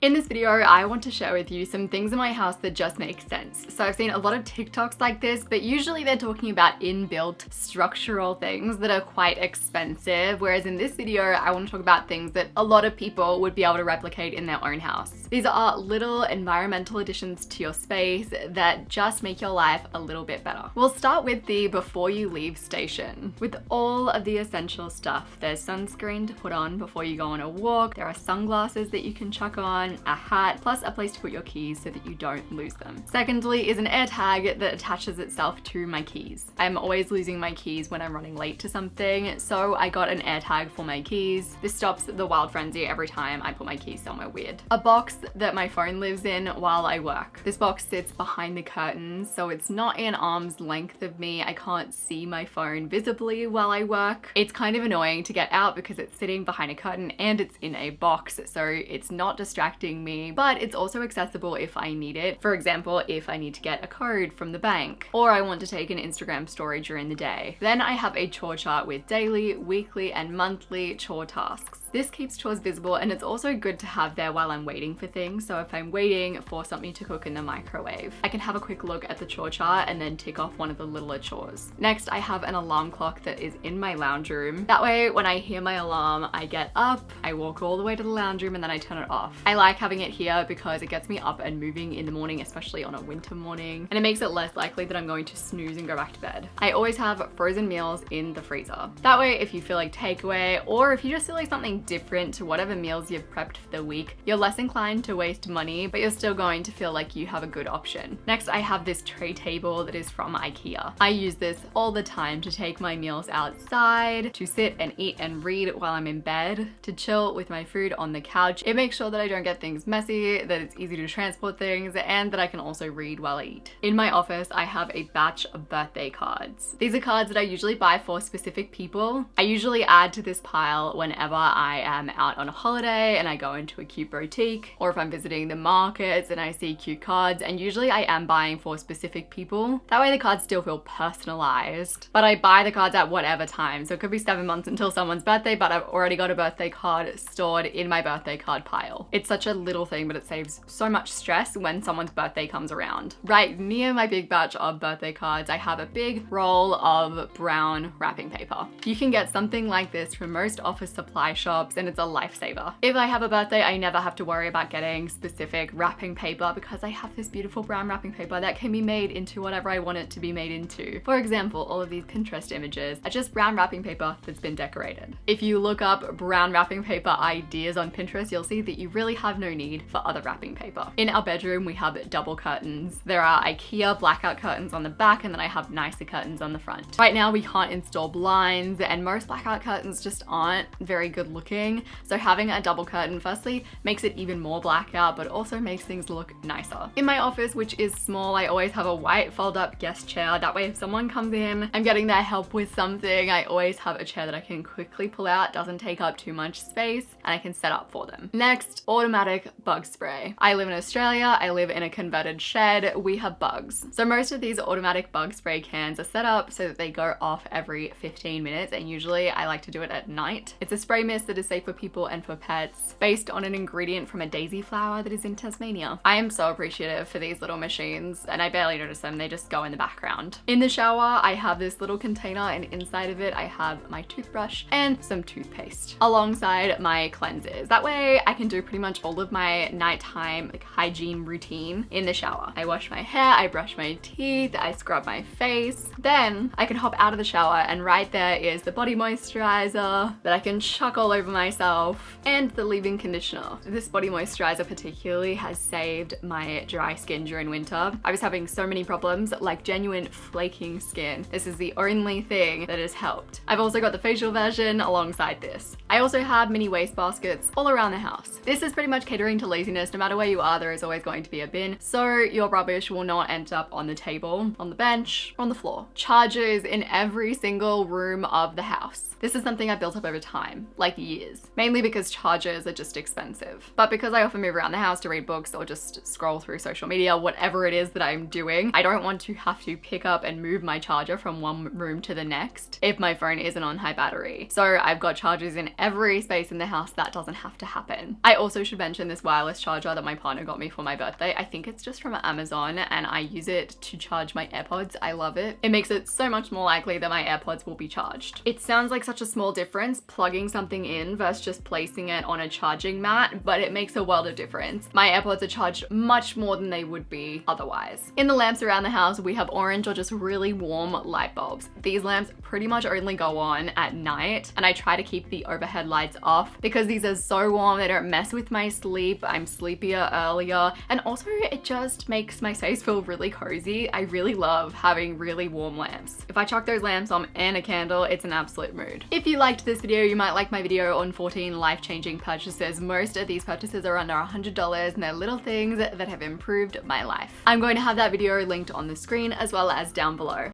In this video, I want to share with you some things in my house that just make sense. So I've seen a lot of TikToks like this, but usually they're talking about inbuilt structural things that are quite expensive. Whereas in this video, I want to talk about things that a lot of people would be able to replicate in their own house. These are little environmental additions to your space that just make your life a little bit better. We'll start with the before you leave station. With all of the essential stuff, there's sunscreen to put on before you go on a walk. There are sunglasses that you can chuck on, a hat, plus a place to put your keys so that you don't lose them. Secondly is an air tag that attaches itself to my keys. I'm always losing my keys when I'm running late to something, so I got an air tag for my keys. This stops the wild frenzy every time I put my keys somewhere weird. A box that my phone lives in while I work. This box sits behind the curtains, so it's not an arm's length of me. I can't see my phone visibly while I work. It's kind of annoying to get out because it's sitting behind a curtain and it's in a box, so it's not distracting me, but it's also accessible if I need it. For example, if I need to get a code from the bank, or I want to take an Instagram story during the day. Then I have a chore chart with daily, weekly, and monthly chore tasks. This keeps chores visible, and it's also good to have there while I'm waiting for things. So if I'm waiting for something to cook in the microwave, I can have a quick look at the chore chart and then tick off one of the littler chores. Next, I have an alarm clock that is in my lounge room. That way, when I hear my alarm, I get up, I walk all the way to the lounge room, and then I turn it off. I like having it here because it gets me up and moving in the morning, especially on a winter morning, and it makes it less likely that I'm going to snooze and go back to bed. I always have frozen meals in the freezer. That way, if you feel like takeaway, or if you just feel like something different to whatever meals you've prepped for the week, you're less inclined to waste money, but you're still going to feel like you have a good option. Next, I have this tray table that is from Ikea. I use this all the time to take my meals outside, to sit and eat and read while I'm in bed, to chill with my food on the couch. It makes sure that I don't get things messy, that it's easy to transport things, and that I can also read while I eat. In my office, I have a batch of birthday cards. These are cards that I usually buy for specific people. I usually add to this pile whenever I am out on a holiday and I go into a cute boutique, or if I'm visiting the markets and I see cute cards, and usually I am buying for specific people. That way the cards still feel personalized, but I buy the cards at whatever time. So it could be 7 months until someone's birthday, but I've already got a birthday card stored in my birthday card pile. It's such a little thing, but it saves so much stress when someone's birthday comes around. Right near my big batch of birthday cards, I have a big roll of brown wrapping paper. You can get something like this from most office supply shops, and it's a lifesaver. If I have a birthday, I never have to worry about getting specific wrapping paper because I have this beautiful brown wrapping paper that can be made into whatever I want it to be made into. For example, all of these Pinterest images are just brown wrapping paper that's been decorated. If you look up brown wrapping paper ideas on Pinterest, you'll see that you really have no need for other wrapping paper. In our bedroom, we have double curtains. There are Ikea blackout curtains on the back, and then I have nicer curtains on the front. Right now, we can't install blinds, and most blackout curtains just aren't very good looking. So having a double curtain firstly makes it even more blackout, but also makes things look nicer. In my office, which is small, I always have a white fold-up guest chair. That way, if someone comes in, I'm getting their help with something, I always have a chair that I can quickly pull out, doesn't take up too much space, and I can set up for them. Next, automatic bug spray. I live in Australia, I live in a converted shed, we have bugs. So most of these automatic bug spray cans are set up so that they go off every 15 minutes, and usually I like to do it at night. It's a spray mist that is safe for people and for pets, based on an ingredient from a daisy flower that is in Tasmania. I am so appreciative for these little machines, and I barely notice them, they just go in the background. In the shower, I have this little container, and inside of it I have my toothbrush and some toothpaste alongside my cleansers. That way I can do pretty much all of my nighttime hygiene routine in the shower. I wash my hair, I brush my teeth, I scrub my face. Then I can hop out of the shower, and right there is the body moisturizer that I can chuck all over myself, and the leave-in conditioner. This body moisturizer particularly has saved my dry skin during winter. I was having so many problems, like genuine flaking skin. This is the only thing that has helped. I've also got the facial version alongside this. I also have mini waste baskets all around the house. This is pretty much catering to laziness. No matter where you are, there is always going to be a bin, so your rubbish will not end up on the table, on the bench, or on the floor. Chargers in every single room of the house. This is something I built up over time, like years. years. Mainly because chargers are just expensive. But because I often move around the house to read books or just scroll through social media, whatever it is that I'm doing, I don't want to have to pick up and move my charger from one room to the next if my phone isn't on high battery. So I've got chargers in every space in the house. That doesn't have to happen. I also should mention this wireless charger that my partner got me for my birthday. I think it's just from Amazon and I use it to charge my AirPods. I love it. It makes it so much more likely that my AirPods will be charged. It sounds like such a small difference plugging something in versus just placing it on a charging mat, but it makes a world of difference. My AirPods are charged much more than they would be otherwise. In the lamps around the house, we have orange or just really warm light bulbs. These lamps pretty much only go on at night, and I try to keep the overhead lights off because these are so warm, they don't mess with my sleep. I'm sleepier earlier, and also it just makes my space feel really cozy. I really love having really warm lamps. If I chuck those lamps on and a candle, it's an absolute mood. If you liked this video, you might like my video on 14 life-changing purchases. Most of these purchases are under $100 and they're little things that have improved my life. I'm going to have that video linked on the screen as well as down below.